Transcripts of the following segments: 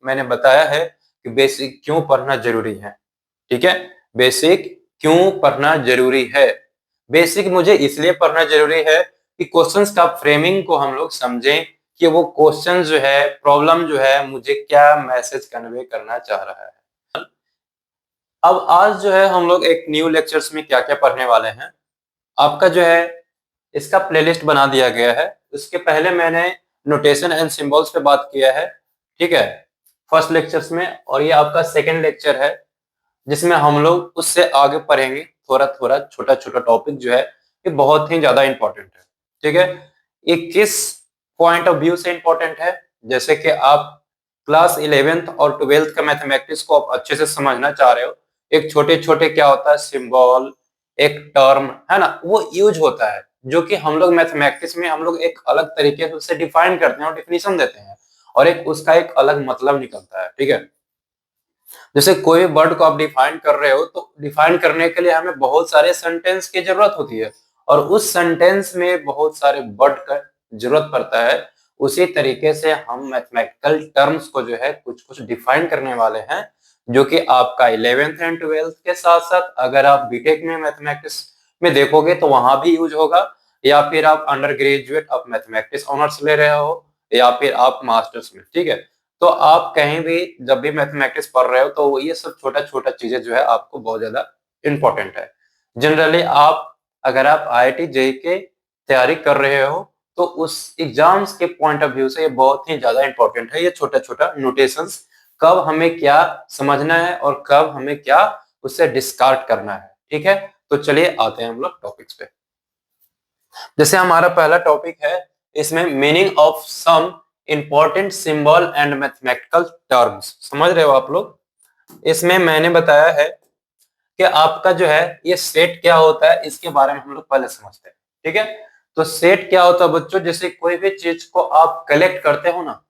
मैंने बताया है कि बेसिक क्यों पढ़ना जरूरी है। ठीक है, बेसिक क्यों पढ़ना जरूरी है। बेसिक मुझे इसलिए पढ़ना जरूरी है कि क्वेश्चंस का फ्रेमिंग को हम लोग समझें कि वो क्वेश्चन जो है, प्रॉब्लम जो है, मुझे क्या मैसेज कन्वे करना चाह रहा है। अब आज जो है हम लोग एक न्यू लेक्चर्स में क्या क्या पढ़ने वाले हैं, आपका जो है इसका प्लेलिस्ट बना दिया गया है। उसके पहले मैंने नोटेशन एंड सिंबल्स पे बात किया है, ठीक है, फर्स्ट लेक्चर्स में, और ये आपका सेकेंड लेक्चर है जिसमें हम लोग उससे आगे पढ़ेंगे। थोड़ा थोड़ा छोटा छोटा टॉपिक जो है ये बहुत ही ज्यादा इंपॉर्टेंट है। ठीक है, ये किस पॉइंट ऑफ व्यू से इंपॉर्टेंट है, जैसे कि आप क्लास 11th और 12th का मैथमेटिक्स को आप अच्छे से समझना चाह रहे हो। एक छोटे छोटे क्या होता है सिंबल, एक टर्म है ना, वो यूज होता है जो कि हम लोग मैथमेटिक्स में हम लोग एक अलग तरीके से उसे डिफाइन करते हैं और डिफिनीशन देते हैं, और एक उसका एक अलग मतलब निकलता है। ठीक है, जैसे कोई वर्ड को आप डिफाइन कर रहे हो तो डिफाइन करने के लिए हमें बहुत सारे सेंटेंस की जरूरत होती है, और उस सेंटेंस में बहुत सारे वर्ड का जरूरत पड़ता है। उसी तरीके से हम मैथमेटिकल टर्म्स को जो है कुछ कुछ डिफाइन करने वाले हैं, जो कि आपका 11th एंड 12th के साथ साथ अगर आप बीटेक में मैथमेटिक्स में देखोगे तो वहां भी यूज होगा, या फिर आप अंडर ग्रेजुएट आप मैथमेटिक्स ऑनर्स ले रहे हो, या फिर आप मास्टर्स में। ठीक है, तो आप कहीं भी जब भी मैथमेटिक्स पढ़ रहे हो तो ये सब छोटा छोटा चीजें जो है आपको बहुत ज्यादा इंपॉर्टेंट है। जनरली आप अगर आप आईआईटी जेईई के तैयारी कर रहे हो तो उस एग्जाम्स के पॉइंट ऑफ व्यू से ये बहुत ही ज्यादा इंपॉर्टेंट है, ये छोटा छोटा नोटेशंस, कब हमें क्या समझना है और कब हमें क्या उससे डिस्कार्ड करना है। ठीक है, तो चलिए आते हैं हम लोग टॉपिक्स पे। जैसे हमारा पहला टॉपिक है, इसमें meaning of some important symbol and mathematical terms. समझ रहे हो आप लोग, इसमें मैंने बताया है कि आपका जो है ये सेट क्या होता है, इसके बारे में हम लोग पहले समझते हैं। ठीक है, तो सेट क्या होता है बच्चों, जैसे कोई भी चीज को आप कलेक्ट करते हो ना,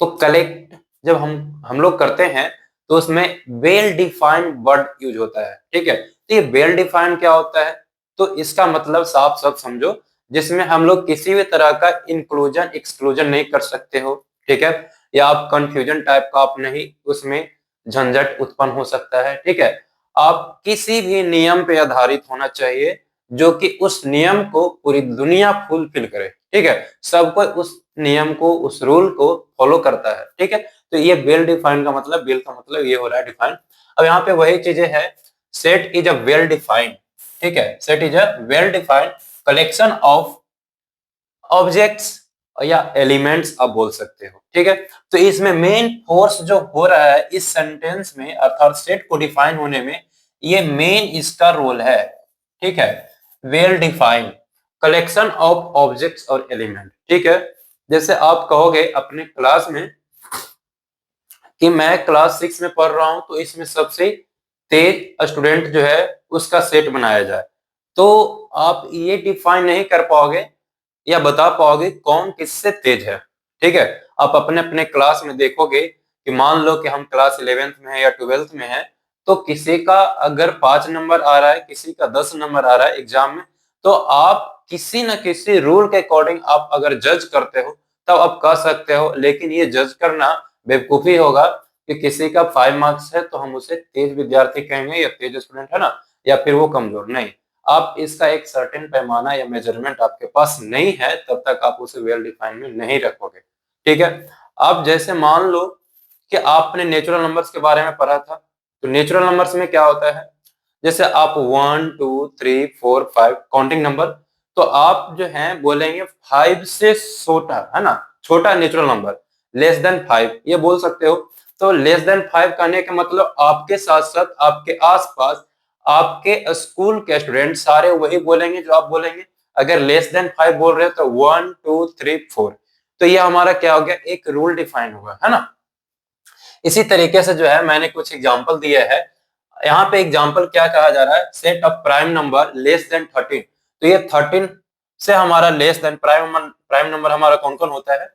तो कलेक्ट जब हम लोग करते हैं तो उसमें वेल डिफाइंड वर्ड यूज होता है। ठीक है, तो ये वेल डिफाइंड क्या होता है, तो इसका मतलब साफ साफ समझो, जिसमें हम लोग किसी भी तरह का इंक्लूजन एक्सक्लूजन नहीं कर सकते हो। ठीक है, या आप कंफ्यूजन टाइप का आप नहीं, उसमें झंझट उत्पन्न हो सकता है। ठीक है, आप किसी भी नियम पे आधारित होना चाहिए जो कि उस नियम को पूरी दुनिया फुलफिल करे। ठीक है, सब कोई उस नियम को, उस रूल को फॉलो करता है। ठीक है, तो ये वेल डिफाइंड का मतलब, वेल का मतलब ये हो रहा है डिफाइंड। अब यहाँ पे वही चीजें है, set is a well defined, ठीक है, set is a well defined collection of objects या एलिमेंट्स आप बोल सकते हो। ठीक है, तो इसमें मेन फोर्स जो हो रहा है इस सेंटेंस में, अर्थात सेट को डिफाइन होने में, ये मेन इसका रोल है। ठीक है, well defined collection of objects और एलिमेंट। ठीक है, जैसे आप कहोगे अपने क्लास में कि मैं क्लास 6 में पढ़ रहा हूं, तो इसमें सबसे तेज स्टूडेंट जो है उसका सेट बनाया जाए, तो आप ये डिफाइन नहीं कर पाओगे या बता पाओगे कौन किससे तेज है। ठीक है, आप अपने अपने क्लास में देखोगे कि मान लो कि हम क्लास 11th में है या 12th में है, तो किसी का अगर 5 नंबर आ रहा है, किसी का 10 नंबर आ रहा है एग्जाम में, तो आप किसी न किसी रूल के अकॉर्डिंग आप अगर जज करते हो तब आप कह सकते हो, लेकिन ये जज करना बेवकूफी होगा कि किसी का 5 मार्क्स है तो हम उसे तेज विद्यार्थी कहेंगे या तेज स्टूडेंट है ना, या फिर वो कमजोर नहीं। आप इसका एक सर्टेन पैमाना या मेजरमेंट आपके पास नहीं है, तब तक आप उसे वेल डिफाइन में नहीं रखोगे। ठीक है, आप जैसे मान लो कि आपने नेचुरल नंबर्स के बारे में पढ़ा था, तो नेचुरल नंबर्स में क्या होता है, जैसे आप 1 2 3 4 5 काउंटिंग नंबर, तो आप जो है बोलेंगे 5 से छोटा, है ना, छोटा नेचुरल नंबर, लेस देन 5 ये बोल सकते हो। तो लेस देन 5 कहने का मतलब आपके साथ साथ आपके आसपास आपके स्कूल के स्टूडेंट सारे वही बोलेंगे जो आप बोलेंगे। अगर लेस देन 5 बोल रहे हो तो 1 2 3 4, तो ये हमारा क्या हो गया, एक रूल डिफाइन हुआ, है ना। इसी तरीके से जो है मैंने कुछ एग्जांपल दिए हैं। यहाँ पे एग्जांपल क्या कहा जा रहा है, set of prime number less than 13, तो ये 13 से हमारा लेस देन प्राइम नंबर हमारा कौन कौन होता है,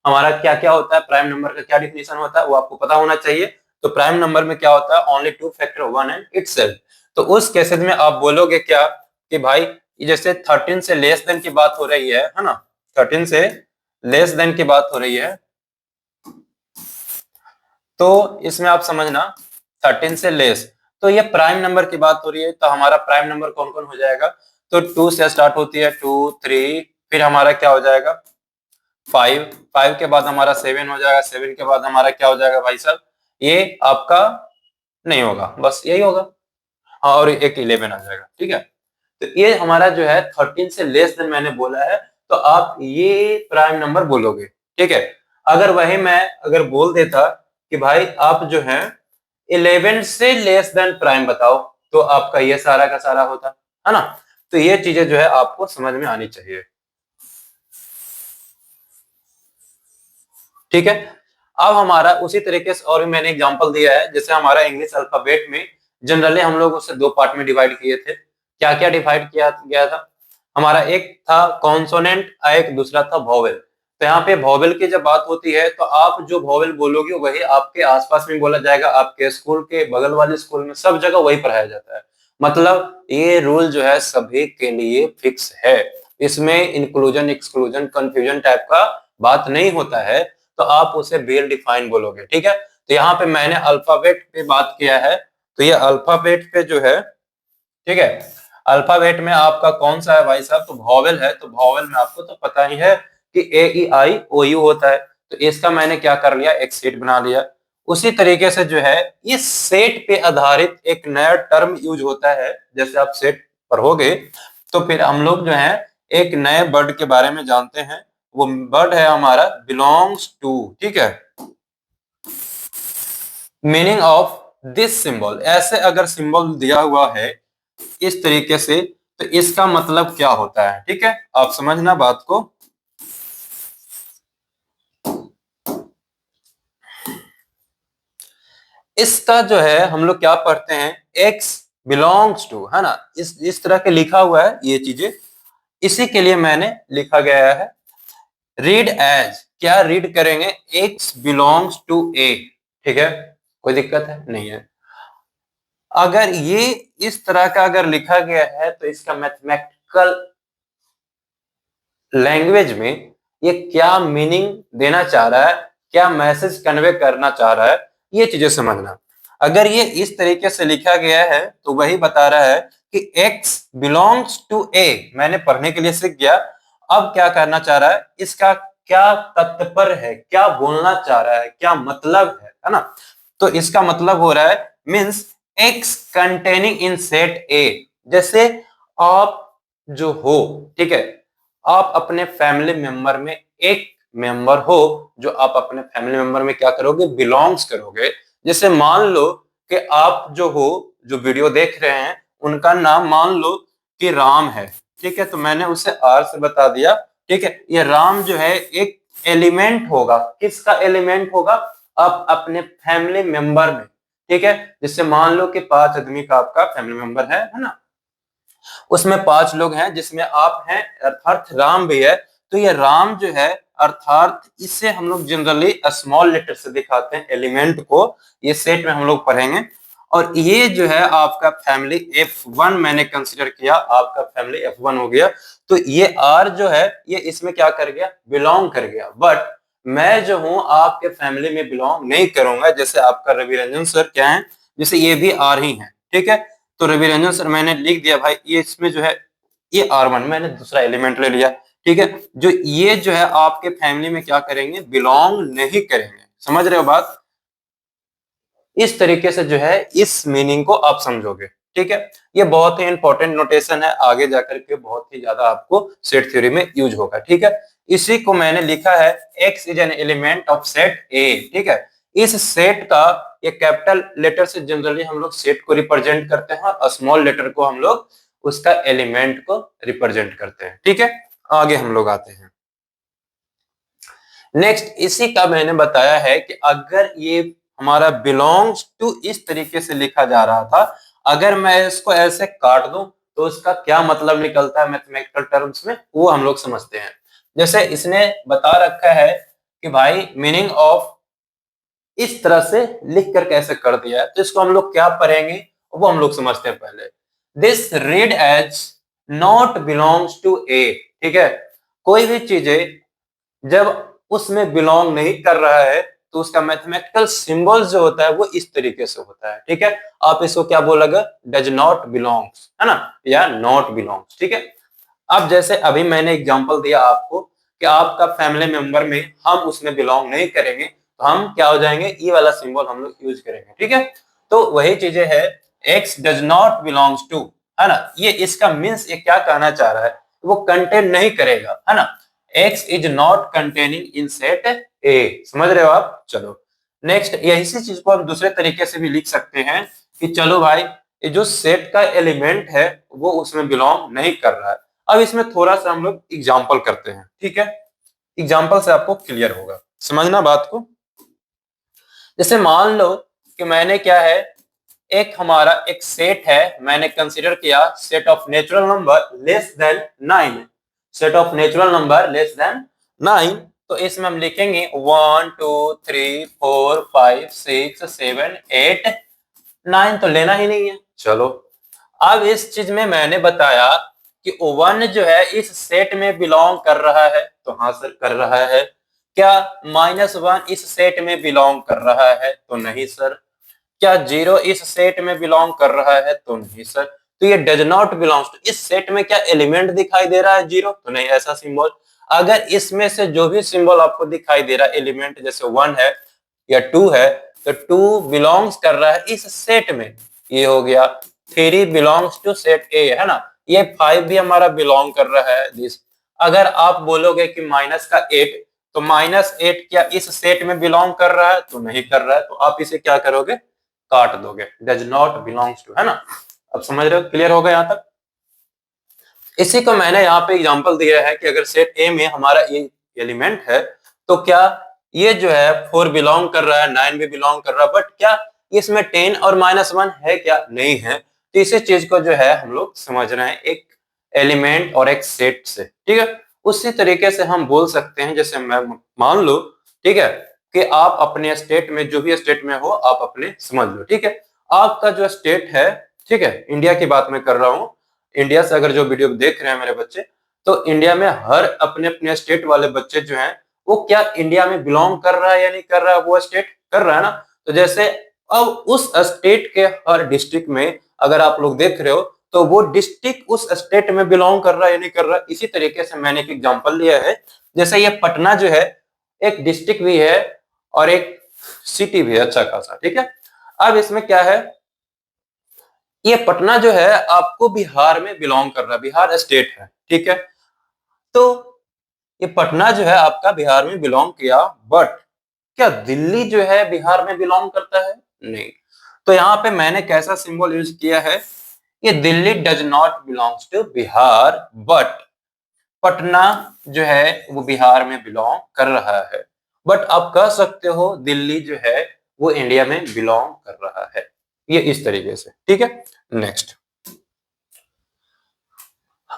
हमारा क्या क्या होता है, प्राइम नंबर का क्या डिफिनेशन होता है वो आपको पता होना चाहिए। तो प्राइम नंबर में क्या होता है, only two factor one and itself. तो उस केसेस में आप बोलोगे क्या कि भाई जैसे 13 से लेस देन की बात हो रही है ना, 13 से लेस देन की बात हो रही है, तो इसमें आप समझना 13 से लेस, तो ये प्राइम नंबर की बात हो रही है, तो हमारा प्राइम नंबर कौन कौन हो जाएगा, तो 2 से स्टार्ट होती है, 2 3, फिर हमारा क्या हो जाएगा 5, 5 के बाद हमारा 7 हो जाएगा, 7 के बाद हमारा क्या हो जाएगा भाई साहब, ये आपका नहीं होगा, बस यही होगा। हाँ, और एक 11 आ जाएगा, ठीक है। तो ये हमारा जो है 13 से लेस देन मैंने बोला है, तो आप ये प्राइम नंबर बोलोगे, ठीक है। अगर वही मैं अगर बोल देता कि भाई आप जो है 11 से लेस देन प्राइम बताओ, तो आपका ये सारा का सारा होता है ना। तो ये चीजें जो है आपको समझ में आनी चाहिए, ठीक है। अब हमारा उसी तरीके से और भी मैंने एग्जांपल दिया है, जैसे हमारा इंग्लिश अल्फाबेट में जनरली हम लोग उसे दो पार्ट में डिवाइड किए थे। क्या क्या डिवाइड किया गया था, हमारा एक था कॉन्सोनेंट, एक दूसरा था वोवेल। तो यहाँ पे वोवेल की जब बात होती है, तो आप जो वोवेल बोलोगे वही आपके आसपास में बोला जाएगा, आपके स्कूल के बगल वाले स्कूल में सब जगह वही पढ़ाया जाता है। मतलब ये रूल जो है सभी के लिए फिक्स है, इसमें इंक्लूजन एक्सक्लूजन कंफ्यूजन टाइप का बात नहीं होता है। तो आप उसे वेल डिफाइन बोलोगे, ठीक है। तो यहाँ पे मैंने अल्फाबेट पे बात किया है, तो ये अल्फाबेट पे जो है, ठीक है, अल्फाबेट में आपका कौन सा है भाई साहब, तो वॉवेल है। तो वॉवेल में आपको तो पता ही है कि ए ई आई ओ यू होता है। तो इसका मैंने क्या कर लिया, एक सेट बना लिया। उसी तरीके से जो है इस सेट पे आधारित एक नया टर्म यूज होता है, जैसे आप सेट पढ़ोगे तो फिर हम लोग जो है एक नए वर्ड के बारे में जानते हैं। वो वर्ड है हमारा बिलोंग्स टू, ठीक है। मीनिंग ऑफ दिस सिंबल, ऐसे अगर सिंबल दिया हुआ है इस तरीके से, तो इसका मतलब क्या होता है, ठीक है। आप समझना बात को। इसका जो है हम लोग क्या पढ़ते हैं, एक्स बिलोंग्स टू, है ना, इस तरह के लिखा हुआ है ये चीजें, इसी के लिए मैंने लिखा गया है रीड एज। क्या रीड करेंगे, एक्स बिलोंग्स टू ए, ठीक है। कोई दिक्कत है नहीं है। अगर ये इस तरह का अगर लिखा गया है, तो इसका मैथमेटिकल लैंग्वेज में ये क्या मीनिंग देना चाह रहा है, क्या मैसेज कन्वे करना चाह रहा है, ये चीजें समझना। अगर ये इस तरीके से लिखा गया है, तो वही बता रहा है कि x बिलोंग्स टू ए, मैंने पढ़ने के लिए सीख गया। अब क्या करना चाह रहा है, इसका क्या तात्पर्य है, क्या बोलना चाह रहा है, क्या मतलब है ना। तो इसका मतलब हो रहा है मीन्स x कंटेनिंग इन सेट ए। जैसे आप जो हो, ठीक है, आप अपने फैमिली मेंबर में एक मेंबर हो, जो आप अपने फैमिली मेंबर में क्या करोगे, बिलोंग्स करोगे। जैसे मान लो कि आप जो हो, जो वीडियो देख रहे हैं, उनका नाम मान लो कि राम है, ठीक है। तो मैंने उसे आर से बता दिया, ठीक है। ये राम जो है एक एलिमेंट होगा, किसका एलिमेंट होगा, आप अपने फैमिली मेंबर में, ठीक है। जैसे मान लो कि 5 आदमी का आपका फैमिली मेंबर है ना, उसमें 5 लोग हैं जिसमें आप हैं, अर्थात राम भी है। तो ये राम जो है, अर्थात इसे हम लोग जनरली स्मॉल लेटर से दिखाते हैं एलिमेंट को, ये सेट में हम लोग पढ़ेंगे। और ये जो है आपका फैमिली F1 मैंने कंसीडर किया, आपका फैमिली F1 हो गया। तो ये R जो है ये इसमें क्या कर गया, बिलोंग कर गया। बट मैं जो हूं आपके फैमिली में बिलोंग नहीं करूंगा। जैसे आपका रवि रंजन सर क्या है, जैसे ये भी R ही है, ठीक है। तो रवि रंजन सर मैंने लिख दिया भाई, ये इसमें जो है ये R1 मैंने दूसरा एलिमेंट ले लिया, ठीक है। जो ये जो है आपके फैमिली में क्या करेंगे, बिलोंग नहीं करेंगे। समझ रहे हो बात, इस तरीके से जो है इस मीनिंग को आप समझोगे, ठीक है। ये बहुत ही इंपॉर्टेंट नोटेशन है, आगे जाकर के बहुत ही ज्यादा आपको सेट थ्योरी में यूज होगा, ठीक है। इसी को मैंने लिखा है x is an element of set ए, ठीक है। इस सेट का ये कैपिटल लेटर से जनरली हम लोग सेट को रिप्रेजेंट करते हैं, और स्मॉल लेटर को हम लोग उसका एलिमेंट को रिप्रेजेंट करते हैं, ठीक है। आगे हम लोग आते हैं नेक्स्ट। इसी का मैंने बताया है कि अगर ये हमारा बिलोंग्स टू इस तरीके से लिखा जा रहा था, अगर मैं इसको ऐसे काट दूं तो उसका क्या मतलब निकलता है मैथमेटिकल टर्म्स में, वो हम लोग समझते हैं। जैसे इसने बता रखा है कि भाई मीनिंग ऑफ इस तरह से लिख कर कैसे कर दिया है, तो इसको हम लोग क्या पढ़ेंगे वो हम लोग समझते हैं पहले। This read as not belongs to a, ठीक है। कोई भी चीजें जब उसमें बिलोंग नहीं कर रहा है, तो उसका मैथमेटिकल सिंबल जो होता है वो इस तरीके से होता है, ठीक है। आप इसको क्या बोलोगे, डज नॉट बिलोंग्स, है ना, या नॉट बिलोंग्स, ठीक है। अब जैसे अभी मैंने एग्जांपल दिया आपको कि आपका फैमिली मेंबर में हम उसमें बिलोंग नहीं करेंगे, तो हम क्या हो जाएंगे, ई वाला सिंबल हम लोग यूज करेंगे, ठीक है। तो वही चीजें है, x does not belongs to, है ना, ये इसका मीन्स ये क्या कहना चाह रहा है, वो कंटेन नहीं करेगा, है ना। X is not containing in set ए, समझ रहे हो आप। चलो नेक्स्ट, यही सी चीज को हम दूसरे तरीके से भी लिख सकते हैं कि चलो भाई ये जो सेट का एलिमेंट है वो उसमें बिलोंग नहीं कर रहा है। अब इसमें थोड़ा सा हम लोग एग्जाम्पल करते हैं, ठीक है। एग्जाम्पल से आपको क्लियर होगा, समझना बात को। जैसे मान लो कि मैंने क्या है, एक हमारा एक सेट है, मैंने कंसीडर किया set of natural number less than 9, set of natural number less than 9। तो इसमें हम लिखेंगे 1 2 3 4 5 6 7 8 9, तो लेना ही नहीं है। चलो अब इस चीज में मैंने बताया कि वन जो है इस सेट में बिलोंग कर रहा है, तो हाँ सर कर रहा है। क्या -1 इस सेट में बिलोंग कर रहा है, तो नहीं सर। क्या 0 इस सेट में बिलोंग कर रहा है, तो नहीं सर। तो ये डज नॉट बिलोंग्स टू, इस सेट में क्या एलिमेंट दिखाई दे रहा है 0, तो नहीं ऐसा सिंबल। अगर इसमें से जो भी सिंबल आपको दिखाई दे रहा है एलिमेंट, जैसे 1 है या 2 है, तो 2 बिलोंग्स कर रहा है इस सेट में, ये हो गया। 3 बिलोंग्स टू सेट ए, है ना, ये 5 भी हमारा बिलोंग कर रहा है दिस। अगर आप बोलोगे कि -8, तो -8 क्या इस सेट में बिलोंग कर रहा है, तो नहीं कर रहा है, तो आप इसे क्या करोगे, काट दोगे, डज नॉट बिलोंग्स टू, है ना। अब समझ रहे हो, क्लियर होगा यहां तक। इसी को मैंने यहाँ पे एग्जांपल दिया है कि अगर सेट ए में हमारा ये एलिमेंट है, तो क्या ये जो है 4 बिलोंग कर रहा है, 9 भी बिलोंग कर रहा है, बट क्या इसमें 10 और -1 है क्या, नहीं है। तो इसी चीज को जो है हम लोग समझ रहे हैं एक एलिमेंट और एक सेट से, ठीक है। उसी तरीके से हम बोल सकते हैं, जैसे मैं मान लो, ठीक है, कि आप अपने स्टेट में जो भी स्टेट में हो आप अपने समझ लो, ठीक है। आपका जो स्टेट है, ठीक है, इंडिया की बात मैं कर रहा हूँ, इंडिया से अगर जो वीडियो देख रहे हैं मेरे बच्चे, तो इंडिया में हर अपने अपने स्टेट वाले बच्चे जो हैं वो क्या इंडिया में बिलोंग कर रहा है या नहीं कर रहा है, वो स्टेट कर रहा है ना। तो जैसे अब उस स्टेट के हर डिस्ट्रिक्ट में अगर आप लोग देख रहे हो, तो वो डिस्ट्रिक्ट उस स्टेट में बिलोंग कर रहा है या नहीं कर रहा है। इसी तरीके से मैंने एक एग्जांपल लिया है, जैसे ये पटना जो है एक डिस्ट्रिक्ट भी है और एक सिटी भी है अच्छा खासा, ठीक है। अब इसमें क्या है, ये पटना जो है आपको बिहार में बिलोंग कर रहा है, बिहार स्टेट है, ठीक है। तो ये पटना जो है आपका बिहार में बिलोंग किया, बट क्या दिल्ली जो है बिहार में बिलोंग करता है, नहीं। तो यहाँ पे मैंने कैसा सिंबल यूज किया है, ये Delhi does not belongs to Bihar, but Patna जो है वो बिहार में बिलोंग कर रहा है। बट आप कह सकते हो दिल्ली जो है वो इंडिया में बिलोंग कर रहा है, ये इस तरीके से, ठीक है। नेक्स्ट,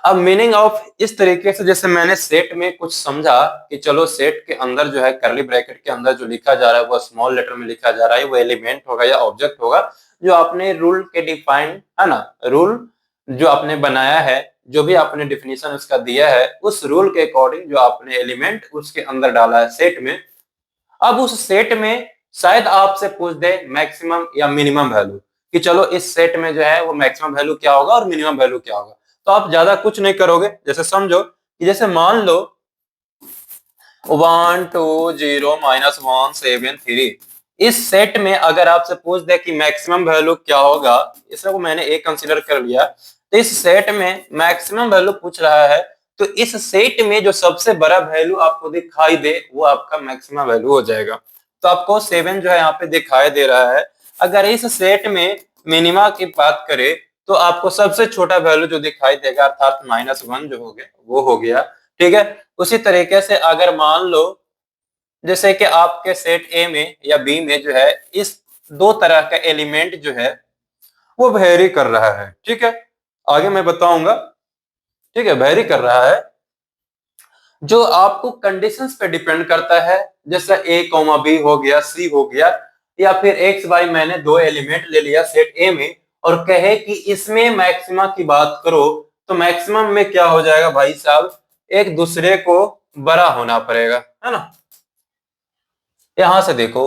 अब मीनिंग ऑफ इस तरीके से, जैसे मैंने सेट में कुछ समझा कि चलो सेट के अंदर जो है करली ब्रैकेट के अंदर जो लिखा जा रहा है वो स्मॉल लेटर में लिखा जा रहा है, वो एलिमेंट होगा या ऑब्जेक्ट होगा जो आपने रूल के डिफाइन, है ना, रूल जो आपने बनाया है, जो भी आपने डिफिनीशन उसका दिया है, उस रूल के अकॉर्डिंग जो आपने एलिमेंट उसके अंदर डाला है सेट में। अब उस सेट में शायद आपसे पूछ दे मैक्सिमम या मिनिमम वैल्यू, कि चलो इस सेट में जो है वो मैक्सिमम वैल्यू क्या होगा और मिनिमम वैल्यू क्या होगा। तो आप ज्यादा कुछ नहीं करोगे, जैसे समझो कि जैसे मान लो 1 2 0 -1 7 3, इस सेट में अगर आपसे पूछ दे कि मैक्सिमम वैल्यू क्या होगा, इसको मैंने एक कंसीडर कर लिया, तो इस सेट में मैक्सिमम वैल्यू पूछ रहा है, तो इस सेट में जो सबसे बड़ा वैल्यू आपको दिखाई दे वो आपका मैक्सिमम वैल्यू हो जाएगा। तो आपको 7 जो है यहाँ पे दिखाई दे रहा है। अगर इस सेट में मिनिमा की बात करें, तो आपको सबसे छोटा वैल्यू जो दिखाई देगा अर्थात -1 जो हो गया वो हो गया, ठीक है। उसी तरीके से अगर मान लो जैसे कि आपके सेट ए में या बी में जो है इस दो तरह का एलिमेंट जो है वो वेरी कर रहा है, ठीक है, आगे मैं बताऊंगा, ठीक है, वेरी कर रहा है, जो आपको कंडीशंस पे डिपेंड करता है, जैसे ए कॉमा बी हो गया, सी हो गया, या फिर एक्स वाई, मैंने दो एलिमेंट ले लिया सेट ए में और कहे कि इसमें मैक्सिमा की बात करो, तो मैक्सिमम में क्या हो जाएगा भाई साहब, एक दूसरे को बड़ा होना पड़ेगा, है ना। यहां से देखो,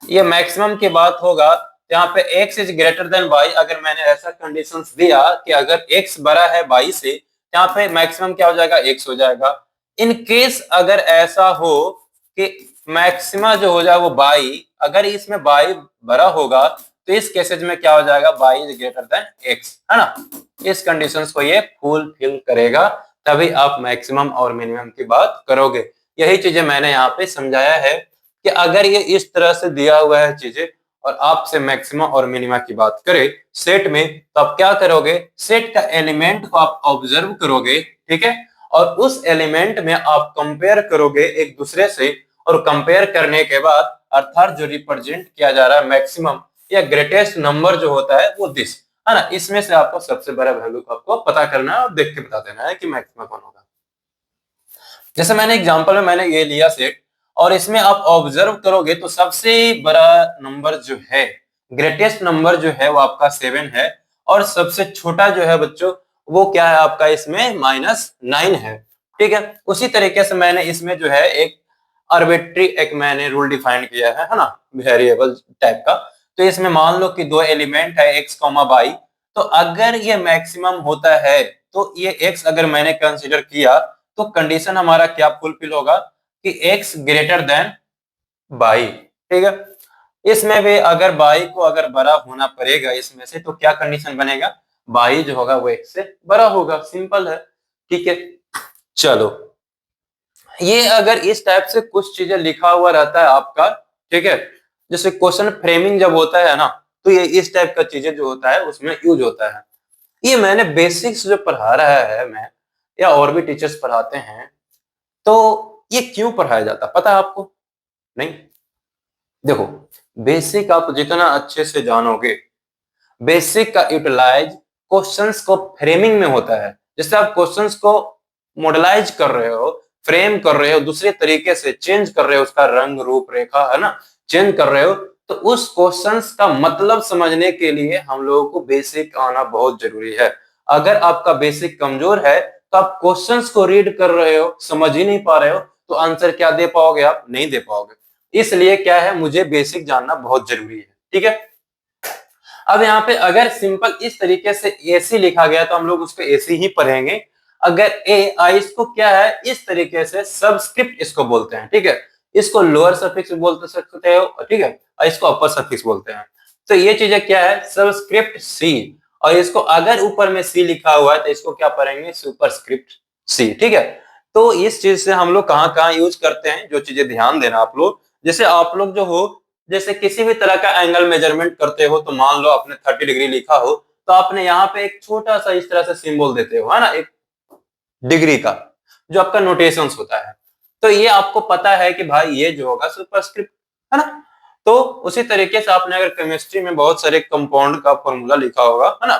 ये मैक्सिमम की बात होगा, यहाँ पे x is greater than y। अगर मैंने ऐसा कंडीशंस दिया कि अगर x बड़ा है y से, यहाँ पे मैक्सिमम क्या हो जाएगा, x हो जाएगा। इन केस अगर ऐसा हो कि मैक्सिमा जो हो जाए वो y, अगर इसमें y बड़ा होगा तो इस केसेज में क्या हो जाएगा, y is greater than x, है ना। इस कंडीशंस को ये फुलफिल करेगा, तभी आप मैक्सिमम और मिनिमम की बात करोगे। यही चीजें मैंने यहाँ पे समझाया है कि अगर ये इस तरह से दिया हुआ है चीजें और आपसे मैक्सिमा और मिनिमा की बात करें सेट में, तो आप क्या करोगे, सेट का एलिमेंट को आप ऑब्जर्व करोगे, ठीक है, और उस एलिमेंट में आप कंपेयर करोगे एक दूसरे से, और कंपेयर करने के बाद अर्थात जो रिप्रेजेंट किया जा रहा है मैक्सिमम या ग्रेटेस्ट नंबर जो होता है वो दिस, है ना, इसमें से आपको सबसे बड़ा वैल्यू को आपको पता करना है और देख के बता देना है कि मैक्सिमम कौन होगा। जैसे मैंने एग्जांपल में मैंने ये लिया सेट, और इसमें आप ऑब्जर्व करोगे तो सबसे बड़ा नंबर जो है, ग्रेटेस्ट नंबर जो है वो आपका 7 है, और सबसे छोटा जो है बच्चों वो क्या है आपका, इसमें -9 है, ठीक है। उसी तरीके से मैंने इसमें जो है एक आर्बिट्री एक मैंने रूल डिफाइन किया है ना, वेरिएबल टाइप का। तो इसमें मान लो कि दो एलिमेंट है x, y, तो अगर ये मैक्सिमम होता है तो ये x अगर मैंने कंसीडर किया तो कंडीशन हमारा क्या फुलफिल होगा कि x ग्रेटर देन y, ठीक है। इसमें भी अगर y को अगर बड़ा होना पड़ेगा इसमें से, तो क्या कंडीशन बनेगा, y जो होगा वो x से बड़ा होगा, सिंपल है, ठीक है। चलो, ये अगर इस टाइप से कुछ चीजें लिखा हुआ रहता है आपका, ठीक है, जैसे क्वेश्चन फ्रेमिंग जब होता है ना, तो ये इस टाइप का चीजें जो होता है उसमें यूज होता है। ये मैंने बेसिक्स जो पढ़ा रहा है मैं, या और भी टीचर्स पढ़ाते हैं, तो ये क्यों पढ़ाया जाता पता है आपको, नहीं? देखो, बेसिक आप जितना अच्छे से जानोगे, बेसिक का यूटिलाइज क्वेश्चंस को फ्रेमिंग में होता है। जैसे आप क्वेश्चंस को मॉडलाइज कर रहे हो, फ्रेम कर रहे हो, दूसरे तरीके से चेंज कर रहे हो, उसका रंग रूप रेखा, है ना, चेंज कर रहे हो, तो उस क्वेश्चंस का मतलब समझने के लिए हम लोगों को बेसिक आना बहुत जरूरी है। अगर आपका बेसिक कमजोर है तो आप क्वेश्चंस को रीड कर रहे हो, समझ ही नहीं पा रहे हो, तो आंसर क्या दे पाओगे, आप नहीं दे पाओगे। इसलिए क्या है, मुझे बेसिक जानना बहुत जरूरी है, ठीक है। अब यहाँ पे अगर सिंपल इस तरीके से एसी लिखा गया तो हम लोग उसको एसी ही पढ़ेंगे। अगर ए आई, इसको क्या है, इस तरीके से सबस्क्रिप्ट इसको बोलते हैं, ठीक है। इसको लोअर सफिक्स बोलते सकते हो, ठीक है, और इसको अपर सफिक्स बोलते हैं। तो ये चीजें क्या है, सबस्क्रिप्ट सी, और इसको अगर ऊपर में सी लिखा हुआ है तो इसको क्या पढ़ेंगे, सुपरस्क्रिप्ट सी, ठीक है। तो इस चीज से हम लोग कहाँ कहाँ यूज करते हैं, जो चीजें ध्यान देना आप लोग, जैसे आप लोग जो हो, जैसे किसी भी तरह का एंगल मेजरमेंट करते हो, तो मान लो आपने 30 डिग्री लिखा हो, तो आपने यहाँ पे एक छोटा सा इस तरह से सिंबल देते हो, है ना, एक डिग्री का, जो आपका नोटेशंस होता है। तो ये आपको पता है कि भाई ये जो होगा सुपरस्क्रिप्ट, है ना। तो उसी तरीके से आपने अगर केमिस्ट्री में बहुत सारे कंपाउंड का फॉर्मूला लिखा होगा, है ना,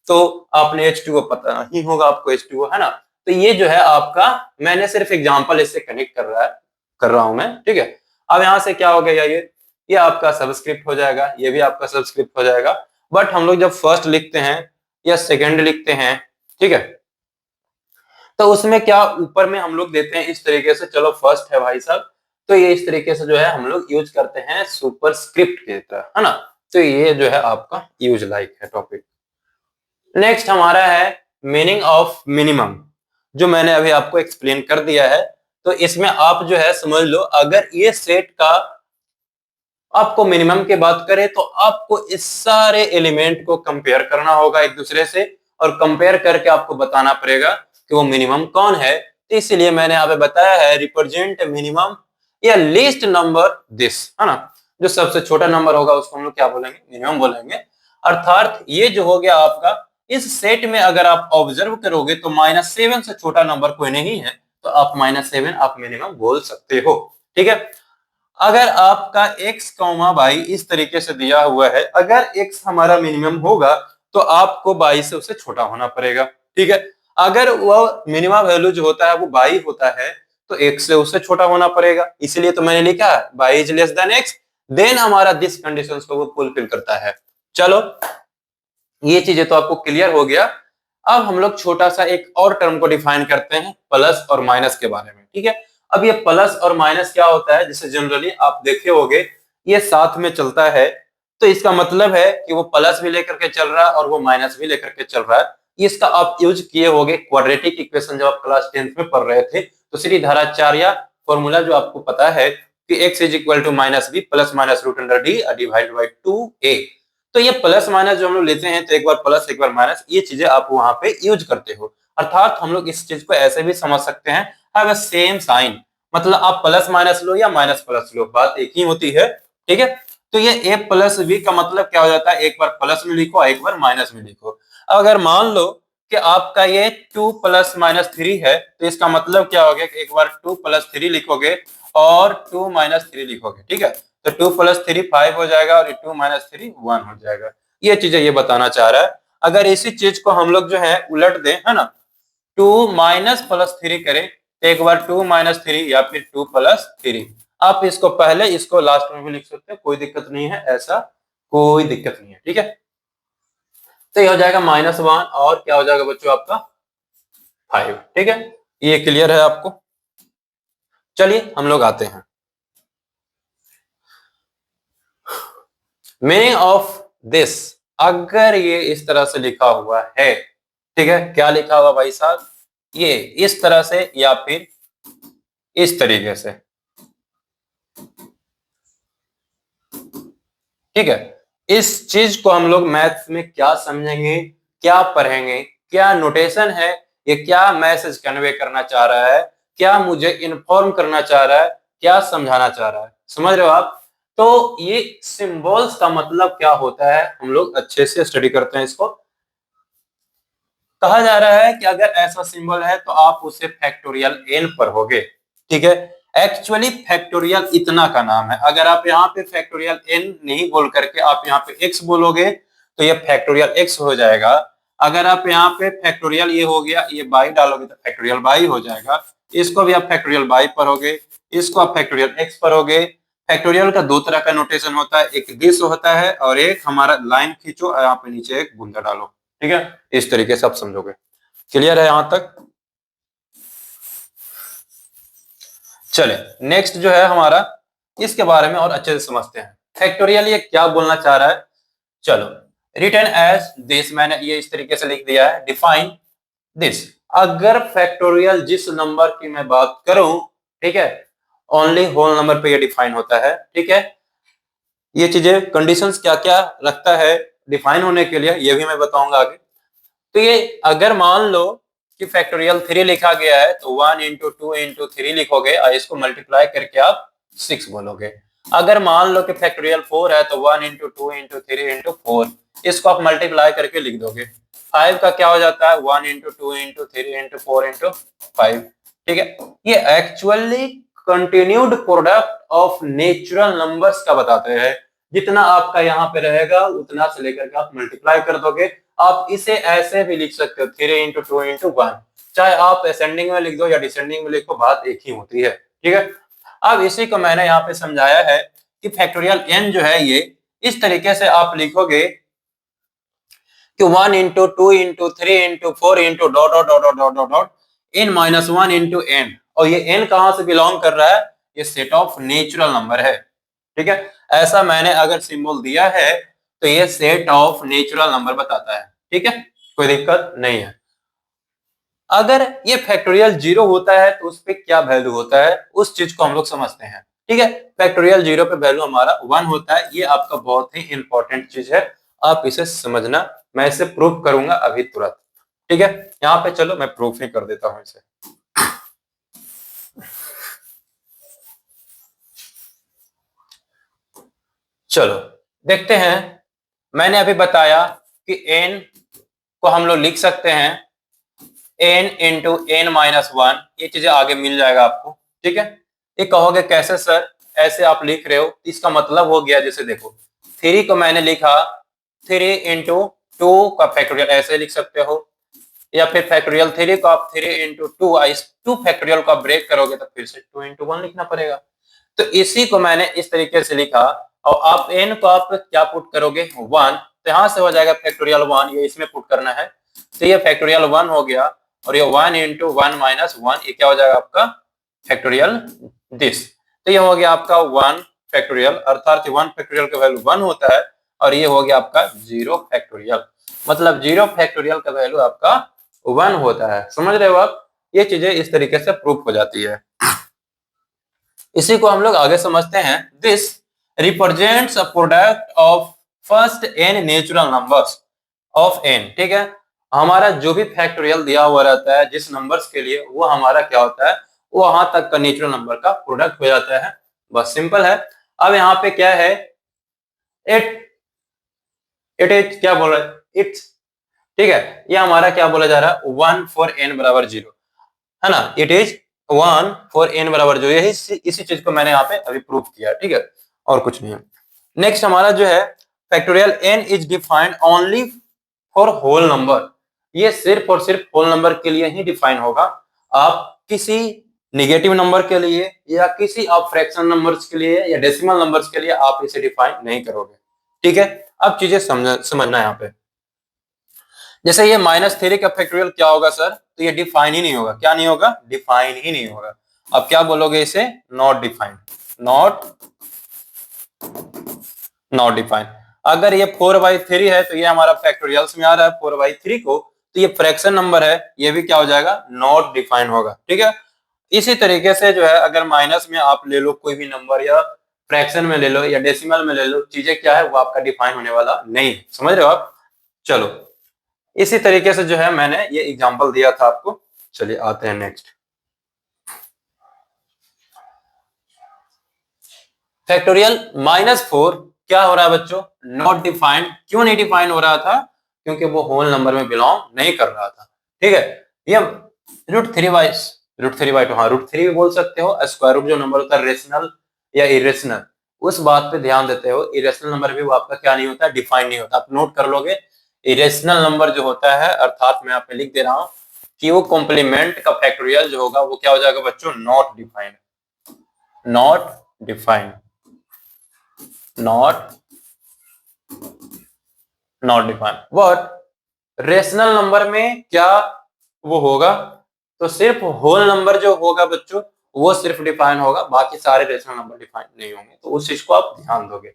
तो आपने H2O पता ही होगा आपको, H2O, है ना। तो ये जो है आपका, मैंने सिर्फ एग्जांपल इससे कनेक्ट कर रहा हूं मैं, ठीक है। अब यहां से क्या हो गया, ये आपका सबस्क्रिप्ट हो जाएगा, ये भी आपका सबस्क्रिप्ट हो जाएगा। बट हम लोग जब फर्स्ट लिखते हैं या सेकंड लिखते हैं, ठीक है, तो उसमें क्या ऊपर में हम लोग देते हैं इस तरीके से, चलो फर्स्ट है भाई साहब, तो ये इस तरीके से जो है हम लोग यूज करते हैं सुपरस्क्रिप्ट की तरह, है ना। तो ये जो है आपका यूज लाइक है टॉपिक। नेक्स्ट हमारा है मीनिंग ऑफ मिनिमम, जो मैंने अभी आपको एक्सप्लेन कर दिया है। तो इसमें आप जो है समझ लो, अगर ये सेट का आपको मिनिमम की बात करें तो आपको इस सारे एलिमेंट को कंपेयर करना होगा एक दूसरे से, और कंपेयर करके आपको बताना पड़ेगा कि वो मिनिमम कौन है। तो इसलिए मैंने यहाँ पे बताया है, रिप्रेजेंट मिनिमम या लीस्ट नंबर दिस, है ना, जो सबसे छोटा नंबर होगा उसको हम लोग क्या बोलेंगे, मिनिमम बोलेंगे। अर्थात ये जो हो गया आपका, इस सेट में अगर आप ऑब्जर्व करोगे तो -7 से छोटा नंबर कोई नहीं है, तो आप -7 आप मिनिमम बोल सकते हो, ठीक है। अगर आपका x, y इस तरीके से दिया हुआ है, अगर x हमारा मिनिमम होगा तो आपको y से उसे छोटा होना पड़ेगा, ठीक है। अगर वो मिनिमम वैल्यू जो होता है वो y होता है, तो x से उससे छोटा होना पड़ेगा। इसलिए तो मैंने लिखा है y is less than x, then हमारा दिस कंडीशंस को वो फुलफिल करता है। चलो, ये चीजें तो आपको क्लियर हो गया। अब हम लोग छोटा सा एक और टर्म को डिफाइन करते हैं, प्लस और माइनस के बारे में, ठीक है। अब ये प्लस और माइनस क्या होता है, जिसे जनरली आप देखे होंगे ये साथ में चलता है, तो इसका मतलब है कि वो प्लस भी लेकर के चल रहा है और वो माइनस भी लेकर के चल रहा है। इसका आप यूज किए होंगे क्वाड्रेटिक इक्वेशन जब आप क्लास 10th में पढ़ रहे थे, तो सीधाधाराचार्य फॉर्मूला जो आपको पता है कि x is equal to minus b plus minus root under d divide by 2a। तो ये प्लस माइनस जो हम लोग लेते हैं, तो एक बार प्लस एक बार माइनस, ये चीजें आप वहां पे यूज करते हो। अर्थात हम लोग इस चीज को ऐसे भी समझ सकते हैं, हैव अ सेम साइन, मतलब आप प्लस माइनस लो या माइनस प्लस लो, बात एक ही होती है। ठीक है, तो ये a प्लस बी का मतलब क्या हो जाता है, एक बार प्लस में लिखो एक बार माइनस में लिखो। अगर मान लो कि आपका ये 2 प्लस माइनस 3 है, तो इसका मतलब क्या हो गया कि एक बार 2 प्लस 3 लिखोगे और 2 माइनस 3 लिखोगे। ठीक है, तो 2 प्लस 3 5 हो जाएगा और 2 माइनस 3 1 हो जाएगा। ये चीजें ये बताना चाह रहा है। अगर इसी चीज को हम लोग जो है उलट दें, है ना, 2 माइनस प्लस 3 करें, तो एक बार 2 माइनस 3 या फिर 2 प्लस 3, आप इसको पहले इसको लास्ट में भी लिख सकते हैं, कोई दिक्कत नहीं है, ऐसा कोई दिक्कत नहीं है। ठीक है, तो ये हो जाएगा -1 और क्या हो जाएगा बच्चों आपका 5। ठीक है, ये क्लियर है आपको। चलिए हम लोग आते हैं मीनिंग ऑफ दिस। अगर ये इस तरह से लिखा हुआ है, ठीक है, क्या लिखा हुआ भाई साहब, ये इस तरह से या फिर इस तरीके से। ठीक है, इस चीज को हम लोग मैथ्स में क्या समझेंगे, क्या पढ़ेंगे, क्या नोटेशन है, ये क्या मैसेज कन्वे करना चाह रहा है, क्या मुझे इन्फॉर्म करना चाह रहा है, क्या समझाना चाह रहा है, समझ रहे हो आप। तो ये सिंबल्स का मतलब क्या होता है, हम लोग अच्छे से स्टडी करते हैं इसको। कहा जा रहा है कि अगर ऐसा सिंबल है तो आप उसे फैक्टोरियल n पढ़ोगे। ठीक है, एक्चुअली फैक्टोरियल इतना का नाम है। अगर आप यहाँ पे फैक्टोरियल n नहीं बोल करके आप यहाँ पे x बोलोगे तो ये फैक्टोरियल x हो जाएगा। अगर आप यहाँ पे फैक्टोरियल ये हो गया, ये बाई डालोगे तो फैक्टोरियल बाई हो जाएगा। इसको भी आप फैक्टोरियल बाई पढ़ोगे, इसको आप फैक्टोरियल x पढ़ोगे। फैक्टोरियल का दो तरह का नोटेशन होता है, एक दिस होता है और एक हमारा लाइन खींचो और यहाँ पे नीचे एक बूंदा डालो। ठीक है, इस तरीके से आप समझोगे। क्लियर है यहां तक। चले नेक्स्ट जो है हमारा, इसके बारे में और अच्छे से समझते हैं। फैक्टोरियल ये क्या बोलना चाह रहा है, चलो। रिटन एज दिस, मैंने ये इस तरीके से लिख दिया है। डिफाइन दिस, अगर फैक्टोरियल जिस नंबर की मैं बात करूं, ठीक है, ओनली होल नंबर पे ये डिफाइन होता है। ठीक है, ये चीजें कंडीशंस क्या क्या रखता है डिफाइन होने के लिए, ये भी मैं बताऊंगा आगे। तो ये अगर मान लो कि फैक्टोरियल 3 लिखा गया है, तो 1 इंटू 2 इंटू 3 लिखोगे और इसको मल्टीप्लाई करके आप 6 बोलोगे। अगर मान लो कि फैक्टोरियल 4 है, तो 1 इंटू 2 इंटू 3 इंटू 4, इसको आप मल्टीप्लाई करके लिख दोगे। 5 का क्या हो जाता है, 1 इंटू 2 इंटू 3 इंटू 4 इंटू 5। ठीक है, ये actually continued product of natural numbers का बताते हैं। जितना आपका यहाँ पे रहेगा उतना से लेकर के आप मल्टीप्लाई कर दोगे। आप इसे ऐसे भी लिख सकते हो 3 इंटू 2 इंटू 1, चाहे आप असेंडिंग में लिख दो या डिसेंडिंग में लिखो, बात एक ही होती है। ठीक है, अब इसी को मैंने यहाँ पे समझाया है कि फैक्टोरियल n जो है ये इस तरीके से आप लिखोगे कि 1 into 2 into 3 into 4 into dot dot dot dot dot dot n minus 1 into n। और ये n कहां से बिलोंग कर रहा है, ये सेट ऑफ नेचुरल नंबर है। ठीक है, ऐसा मैंने अगर सिंबल दिया है तो ये सेट ऑफ नेचुरल नंबर बताता है। ठीक है, कोई दिक्कत नहीं है। अगर ये फैक्टोरियल 0 होता है तो उस पे क्या वैल्यू होता है, उस चीज को हम लोग समझते हैं। ठीक है, फैक्टोरियल 0 पे वैल्यू हमारा 1 होता है। ये आपका बहुत ही इंपॉर्टेंट चीज है, आप इसे समझना। मैं इसे प्रूव करूंगा अभी तुरंत। ठीक है, यहाँ पे चलो मैं प्रूफ ही कर देता हूं इसे। चलो देखते हैं। मैंने अभी बताया कि n को हम लोग लिख सकते हैं n इंटू n माइनस 1, ये चीजें आगे मिल जाएगा आपको। ठीक है, ये कहोगे कैसे सर, ऐसे आप लिख रहे हो, इसका मतलब हो गया, जैसे देखो 3 को मैंने लिखा 3 इंटू 2 का फैक्टोरियल ऐसे लिख सकते हो, या फिर फैक्टोरियल 3 को आप 3 इंटू 2, इस 2 फैक्टोरियल को आप ब्रेक करोगे तो फिर से 2 इंटू 1 लिखना पड़ेगा। तो इसी को मैंने इस तरीके से लिखा। और आप n को आप क्या पुट करोगे 1, तो यहां से हो जाएगा फैक्टोरियल 1, ये इसमें पुट करना है, तो ये फैक्टोरियल 1 हो गया। और ये 1 इंटू 1 माइनस 1, ये क्या हो जाएगा आपका फैक्टोरियल दिस। तो ये हो गया आपका 1 फैक्टोरियल, अर्थात 1 फैक्टोरियल का वैल्यू 1 होता है, और ये हो गया आपका 0 फैक्टोरियल, मतलब 0 फैक्टोरियल का वैल्यू आपका 1 होता है। समझ रहे हो आप? ये चीजें इस तरीके से प्रूफ हो जाती है। इसी को हम लोग आगे समझते हैं। This represents a product of first n natural numbers of n। ठीक है, हमारा जो भी फैक्टोरियल दिया हुआ रहता है जिस नंबर्स के लिए, वो हमारा क्या होता है, वो वहां तक का नेचुरल नंबर का प्रोडक्ट हो जाता है। बस सिंपल है। अब यहाँ पे क्या है, इट इट इज क्या बोल रहा है, इट्स। ठीक है, ये हमारा क्या बोला जा रहा है, 1 फॉर n बराबर 0, है ना। इट इज 1 फॉर n बराबर 0, यही इसी चीज को मैंने यहाँ पे अभी प्रूफ किया। ठीक है, और कुछ नहीं है। नेक्स्ट हमारा जो है factorial n is defined only for whole number. ये सिर्फ और सिर्फ होल नंबर के लिए ही डिफाइन होगा। आप किसी नेगेटिव नंबर के लिए या किसी आप फ्रैक्शन नंबर्स के लिए या डेसिमल नंबर्स के लिए आप इसे डिफाइन नहीं करोगे। ठीक है, अब चीजें समझना यहाँ पे। जैसे ये -3 का फैक्टोरियल क्या होगा सर, तो ये डिफाइन ही नहीं होगा। क्या नहीं होगा, डिफाइन ही नहीं होगा। अब क्या बोलोगे इसे, not defined, not not defined. अगर ये 4/3 है तो ये हमारा फैक्टोरियल्स में आ रहा है 4/3 को, तो ये फ्रैक्शन नंबर है, ये भी क्या हो जाएगा, नॉट डिफाइन होगा। ठीक है, इसी तरीके से जो है अगर माइनस में आप ले लो कोई भी नंबर, या फ्रैक्शन में ले लो या डेसिमल में ले लो, चीजें क्या है वो आपका डिफाइन होने वाला नहीं। समझ रहे हो आप? चलो, इसी तरीके से जो है मैंने ये एग्जांपल दिया था आपको। चलिए आते हैं नेक्स्ट। फैक्टोरियल -4 क्या हो रहा है बच्चों, नॉट डिफाइंड। क्यों नहीं डिफाइन हो रहा था, क्योंकि वो होल नंबर में बिलोंग नहीं कर रहा था। ठीक है, ये √3/2, हाँ √3 भी बोल सकते हो। स्क्वायर रूट जो नंबर होता है रेशनल या इरेशनल, उस बात पे ध्यान देते हो। इरेशनल नंबर भी वो आपका क्या नहीं होता, डिफाइन नहीं होता। आप नोट कर लोगे, इरेशनल नंबर जो होता है, अर्थात मैं यहाँ पे लिख दे रहा हूँ कि वो कॉम्प्लीमेंट का फैक्टोरियल जो होगा वो क्या हो जाएगा बच्चों, not defined, not defined, not not defined. But rational number में क्या वो होगा, तो सिर्फ होल नंबर जो होगा बच्चों वो सिर्फ डिफाइन होगा, बाकी सारे रेशनल नंबर डिफाइन नहीं होंगे। तो उस चीज को आप ध्यान दोगे।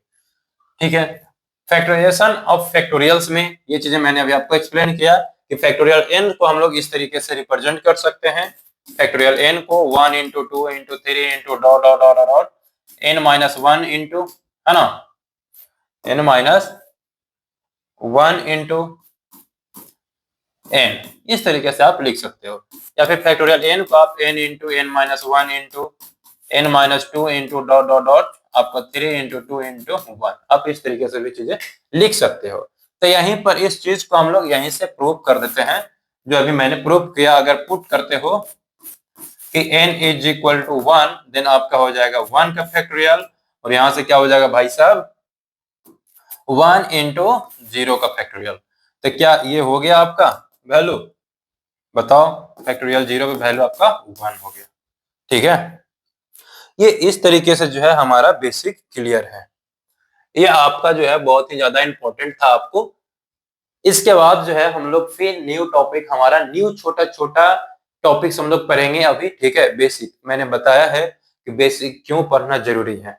ठीक है, फैक्टराइजेशन ऑफ फैक्टोरियल्स में ये चीजें मैंने अभी आपको एक्सप्लेन किया कि फैक्टोरियल n को हम लोग इस तरीके से रिप्रेजेंट कर सकते हैं। फैक्टोरियल n को 1 into 2 into 3 into dot dot dot dot n-1 into, है ना, n-1 इंटू n, इस तरीके से आप लिख सकते हो। या फिर फैक्टोरियल n को आप n into n-1 into n-2 into dot dot dot आपका 3 इंटू 2 इंटू 1, आप इस तरीके से भी चीजें लिख सकते हो। तो यहीं पर इस चीज को हम लोग यहीं से प्रूव कर देते हैं, जो अभी मैंने प्रूव किया। अगर पुट करते हो कि n is equal to 1, then आपका हो जाएगा 1 का फैक्टोरियल, और यहां से क्या हो जाएगा भाई साहब, 1 इंटू 0 का फैक्टोरियल। तो क्या ये हो गया आपका वैल्यू, बताओ, फैक्टोरियल 0 का वैल्यू आपका 1 हो गया। ठीक है, ये इस तरीके से जो है हमारा बेसिक क्लियर है। ये आपका जो है बहुत ही ज्यादा इंपॉर्टेंट था आपको। इसके बाद जो है हम लोग फिर न्यू टॉपिक, हमारा न्यू छोटा छोटा टॉपिक्स हम लोग पढ़ेंगे अभी। ठीक है, बेसिक मैंने बताया है कि बेसिक क्यों पढ़ना जरूरी है।